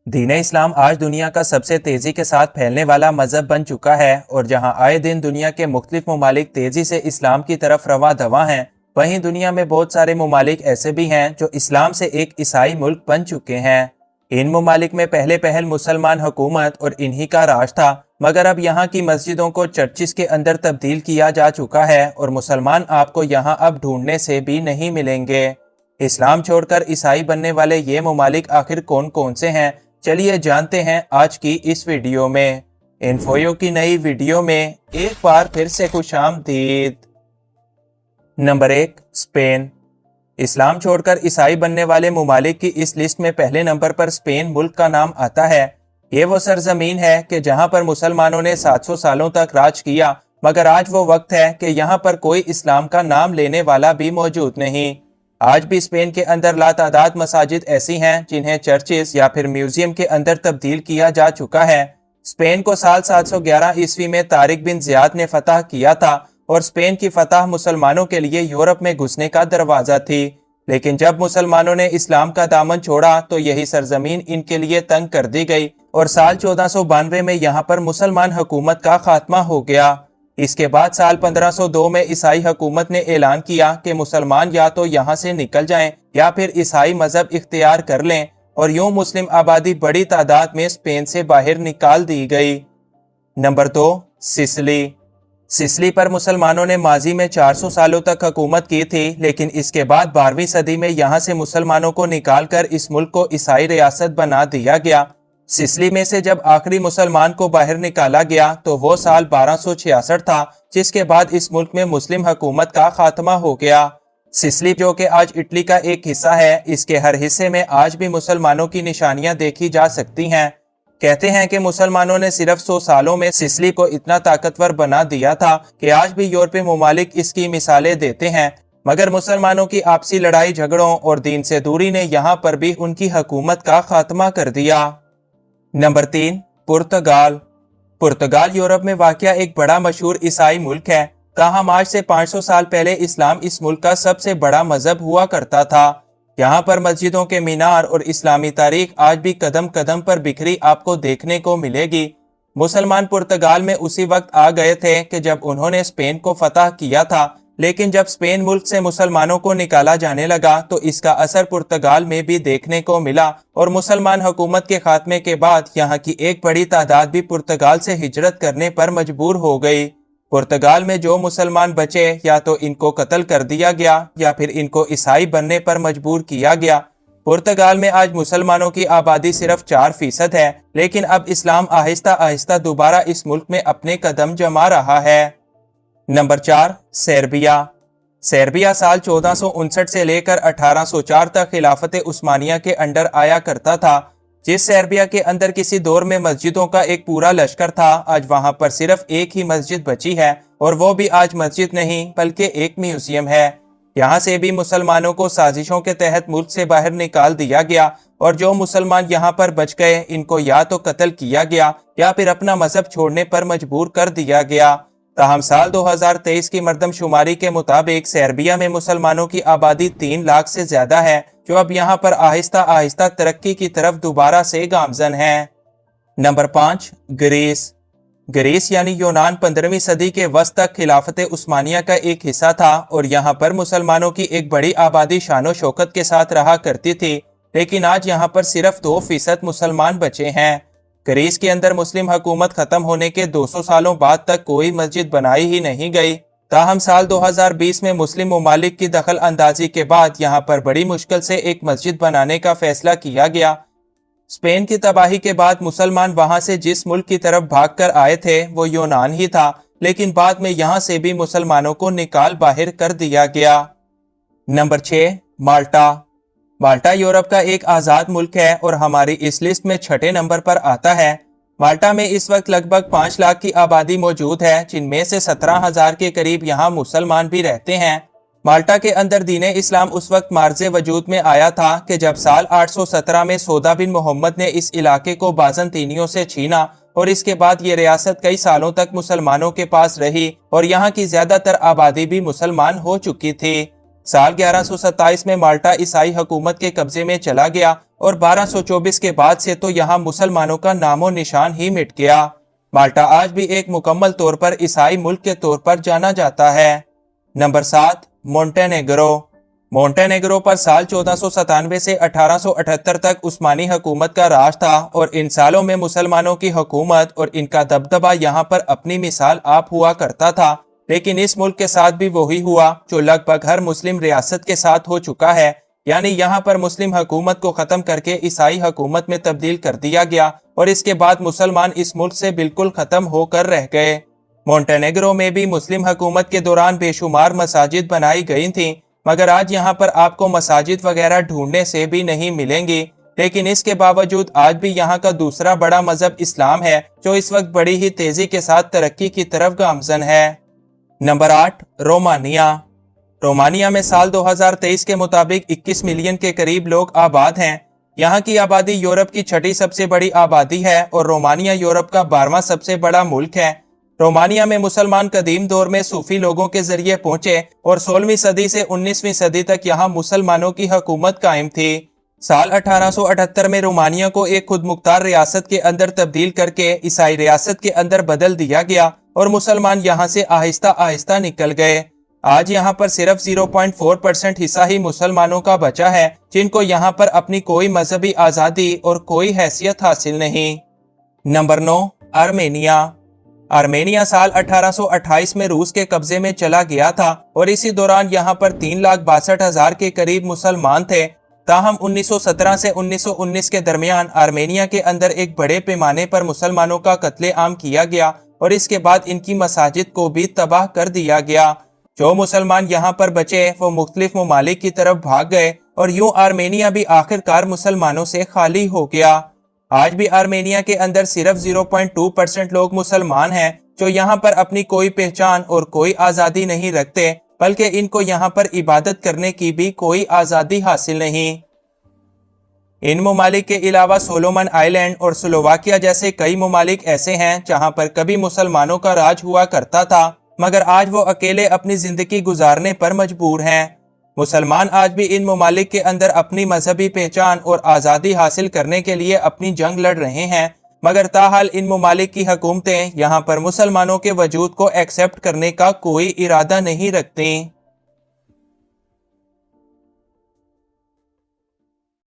दीन इस्लाम आज दुनिया का सबसे तेजी के साथ फैलने वाला मजहब बन चुका है और जहां आए दिन दुनिया के मुख्तलिफ ममालिक तेजी से इस्लाम की तरफ रवा दवा हैं, वहीं दुनिया में बहुत सारे ममालिक ऐसे भी हैं जो इस्लाम से एक ईसाई मुल्क बन चुके हैं। इन ममालिक में पहले पहल मुसलमान हुकूमत और इन्हीं का राज था, मगर अब यहाँ की मस्जिदों को चर्चिस के अंदर तब्दील किया जा चुका है और मुसलमान आपको यहाँ अब ढूंढने से भी नहीं मिलेंगे। इस्लाम छोड़कर ईसाई बनने वाले ये ममालिक आखिर कौन कौन से हैं, चलिए जानते हैं आज की इस वीडियो में। इन्फोयो की नई वीडियो में एक बार फिर से खुशामदीद। Number 1, Spain. इस्लाम छोड़कर ईसाई बनने वाले ममालिक की इस लिस्ट में पहले नंबर पर स्पेन मुल्क का नाम आता है। ये वो सरजमीन है कि जहां पर मुसलमानों ने 700 सालों तक राज किया, मगर आज वो वक्त है कि यहाँ पर कोई इस्लाम का नाम लेने वाला भी मौजूद नहीं। आज भी स्पेन के अंदर लातादाद मसाजिद ऐसी हैं जिन्हें चर्चेस या फिर म्यूजियम के अंदर तब्दील किया जा चुका है। स्पेन को साल 711 ईस्वी में तारिक बिन ज़ियाद ने फतह किया था और स्पेन की फतह मुसलमानों के लिए यूरोप में घुसने का दरवाज़ा थी। लेकिन जब मुसलमानों ने इस्लाम का दामन छोड़ा तो यही सरजमीन इनके लिए तंग कर दी गई और साल 1492 में यहाँ पर मुसलमान हुकूमत का खात्मा हो गया। इसके बाद साल 1502 में ईसाई हुकूमत ने ऐलान किया कि मुसलमान या तो यहाँ से निकल जाएं या फिर ईसाई मजहब इख्तियार कर लें, और यूं मुस्लिम आबादी बड़ी तादाद में स्पेन से बाहर निकाल दी गई। Number 2, Sicily. सिसिली पर मुसलमानों ने माजी में 400 सालों तक हुकूमत की थी, लेकिन इसके बाद 12वीं सदी में यहाँ से मुसलमानों को निकालकर इस मुल्क को ईसाई रियासत बना दिया गया। सिसिली में से जब आखिरी मुसलमान को बाहर निकाला गया तो वो साल 1266 था, जिसके बाद इस मुल्क में मुस्लिम हुकूमत का खात्मा हो गया। सिसिली जो कि आज इटली का एक हिस्सा है, इसके हर हिस्से में आज भी मुसलमानों की निशानियां देखी जा सकती हैं। कहते हैं कि मुसलमानों ने सिर्फ 100 सालों में सिसिली को इतना ताकतवर बना दिया था कि आज भी यूरोपीय ममालिक इसकी मिसालें देते हैं, मगर मुसलमानों की आपसी लड़ाई झगड़ों और दीन से दूरी ने यहाँ पर भी उनकी हुकूमत का खात्मा कर दिया। नंबर 3, पुर्तगाल। पुर्तगाल यूरोप में वाक़या एक बड़ा मशहूर ईसाई मुल्क है। ताहम आज से 500 साल पहले इस्लाम इस मुल्क का सबसे बड़ा मजहब हुआ करता था। यहाँ पर मस्जिदों के मीनार और इस्लामी तारीख आज भी कदम कदम पर बिखरी आपको देखने को मिलेगी। मुसलमान पुर्तगाल में उसी वक्त आ गए थे कि जब उन्होंने स्पेन को फतह किया था, लेकिन जब स्पेन मुल्क से मुसलमानों को निकाला जाने लगा तो इसका असर पुर्तगाल में भी देखने को मिला और मुसलमान हुकूमत के खात्मे के बाद यहाँ की एक बड़ी तादाद भी पुर्तगाल से हिजरत करने पर मजबूर हो गई। पुर्तगाल में जो मुसलमान बचे या तो इनको कत्ल कर दिया गया या फिर इनको ईसाई बनने पर मजबूर किया गया। पुर्तगाल में आज मुसलमानों की आबादी सिर्फ 4% है, लेकिन अब इस्लाम आहिस्ता आहिस्ता दोबारा इस मुल्क में अपने कदम जमा रहा है। Number 4, Serbia. सर्बिया साल 1459 से लेकर 1804 तक खिलाफत उस्मानिया के अंडर आया करता था। जिस सर्बिया के अंदर किसी दौर में मस्जिदों का एक पूरा लश्कर था, आज वहां पर सिर्फ एक ही मस्जिद बची है, और वो भी आज मस्जिद नहीं बल्कि एक म्यूजियम है। यहाँ से भी मुसलमानों को साजिशों के तहत मुल्क से बाहर निकाल दिया गया और जो मुसलमान यहाँ पर बच गए इनको या तो कत्ल किया गया या फिर अपना मजहब छोड़ने पर मजबूर कर दिया गया। ताहम साल 2023 की मरदमशुमारी के मुताबिक सर्बिया में मुसलमानों की आबादी 3 लाख से ज्यादा है, जो अब यहाँ पर आहिस्ता आहिस्ता तरक्की की तरफ दोबारा से गामजन है। Number 5, Greece. ग्रीस यानी यूनान 15वीं सदी के वस्त तक खिलाफत उस्मानिया का एक हिस्सा था और यहाँ पर मुसलमानों की एक बड़ी आबादी शानो शौकत के साथ रहा करती थी, लेकिन आज यहाँ पर सिर्फ 2% मुसलमान बचे हैं। ग्रीस के अंदर मुस्लिम हुकूमत खत्म होने के 200 सालों बाद तक कोई मस्जिद बनाई ही नहीं गई। ताहम साल 2020 में मुस्लिम ममालिक की दखल अंदाजी के बाद यहाँ पर बड़ी मुश्किल से एक मस्जिद बनाने का फैसला किया गया। स्पेन की तबाही के बाद मुसलमान वहां से जिस मुल्क की तरफ भागकर आए थे वो यूनान ही था, लेकिन बाद में यहाँ से भी मुसलमानों को निकाल बाहर कर दिया गया। नंबर 6, माल्टा। माल्टा यूरोप का एक आज़ाद मुल्क है और हमारी इस लिस्ट में 6ठे नंबर पर आता है। माल्टा में इस वक्त लगभग 5 लाख की आबादी मौजूद है, जिनमें से 17,000 के करीब यहाँ मुसलमान भी रहते हैं। माल्टा के अंदर दीन इस्लाम उस वक्त मार्ज़े वजूद में आया था कि जब साल 817 में सौदा बिन मोहम्मद ने इस इलाके को बाज़ंतीनियों से छीना और इसके बाद ये रियासत कई सालों तक मुसलमानों के पास रही और यहाँ की ज्यादातर आबादी भी मुसलमान हो चुकी थी। साल 1127 में माल्टा ईसाई हुकूमत के कब्जे में चला गया और 1224 के बाद से तो यहाँ मुसलमानों का नामो निशान ही मिट गया। माल्टा आज भी एक मुकम्मल तौर पर ईसाई मुल्क के तौर पर जाना जाता है। Number 7, Montenegro. मोंटेनेग्रो पर साल 1497 से 1878 तक उस्मानी हुकूमत का राज था और इन सालों में मुसलमानों की हुकूमत और इनका दबदबा यहाँ पर अपनी मिसाल आप हुआ करता था। लेकिन इस मुल्क के साथ भी वही हुआ जो लगभग हर मुस्लिम रियासत के साथ हो चुका है, यानी यहाँ पर मुस्लिम हुकूमत को ख़त्म करके ईसाई हुकूमत में तब्दील कर दिया गया और इसके बाद मुसलमान इस मुल्क से बिल्कुल ख़त्म होकर रह गए। मोंटेनेग्रो में भी मुस्लिम हुकूमत के दौरान बेशुमार मसाजिद बनाई गई थीं, मगर आज यहाँ पर आपको मसाजिद वगैरह ढूंढने से भी नहीं मिलेंगी। लेकिन इसके बावजूद आज भी यहाँ का दूसरा बड़ा मजहब इस्लाम है जो इस वक्त बड़ी ही तेजी के साथ तरक्की की तरफ गामजन है। Number 8, Romania. रोमानिया में साल 2023 के मुताबिक 21 मिलियन के करीब लोग आबाद हैं। यहाँ की आबादी यूरोप की छठी सबसे बड़ी आबादी है और रोमानिया यूरोप का 12वां सबसे बड़ा मुल्क है। रोमानिया में मुसलमान कदीम दौर में सूफी लोगों के जरिए पहुंचे और 16वीं सदी से 19वीं सदी तक यहाँ मुसलमानों की हुकूमत कायम थी। साल 1878 में रोमानिया को एक खुद मुख्तार रियासत के अंदर तब्दील करके ईसाई रियासत के अंदर बदल दिया गया और मुसलमान यहाँ से आहिस्ता आहिस्ता निकल गए। आज यहाँ पर सिर्फ 0.4% हिस्सा ही मुसलमानों का बचा है, जिनको यहाँ पर अपनी कोई मजहबी आज़ादी और कोई हैसियत हासिल नहीं। Number 9, Armenia. आर्मेनिया साल 1828 में रूस के कब्जे में चला गया था और इसी दौरान यहाँ पर 3,62,000 के करीब मुसलमान थे। ताहम 1917 से 1919 के दरमियान आर्मेनिया के अंदर एक बड़े पैमाने पर मुसलमानों का कत्लेआम किया गया और इसके बाद इनकी मसाजिद को भी तबाह कर दिया गया। जो मुसलमान यहाँ पर बचे वो मुख्तलिफ ममालिक की तरफ भाग गए और यूं आर्मेनिया भी आखिरकार मुसलमानों से खाली हो गया। आज भी आर्मेनिया के अंदर सिर्फ 0.2% लोग मुसलमान हैं जो यहाँ पर अपनी कोई पहचान और कोई आज़ादी नहीं रखते, बल्कि इनको यहाँ पर इबादत करने की भी कोई आज़ादी हासिल नहीं। इन ममालिक के अलावा सोलोमन आइलैंड और स्लोवाकिया जैसे कई ममालिक ऐसे हैं जहाँ पर कभी मुसलमानों का राज हुआ करता था, मगर आज वो अकेले अपनी जिंदगी गुजारने पर मजबूर हैं। मुसलमान आज भी इन ममालिक के अंदर अपनी मजहबी पहचान और आज़ादी हासिल करने के लिए अपनी जंग लड़ रहे हैं, मगर ताहाल इन ममालिक की हुकूमतें यहाँ पर मुसलमानों के वजूद को एक्सेप्ट करने का कोई इरादा नहीं रखती।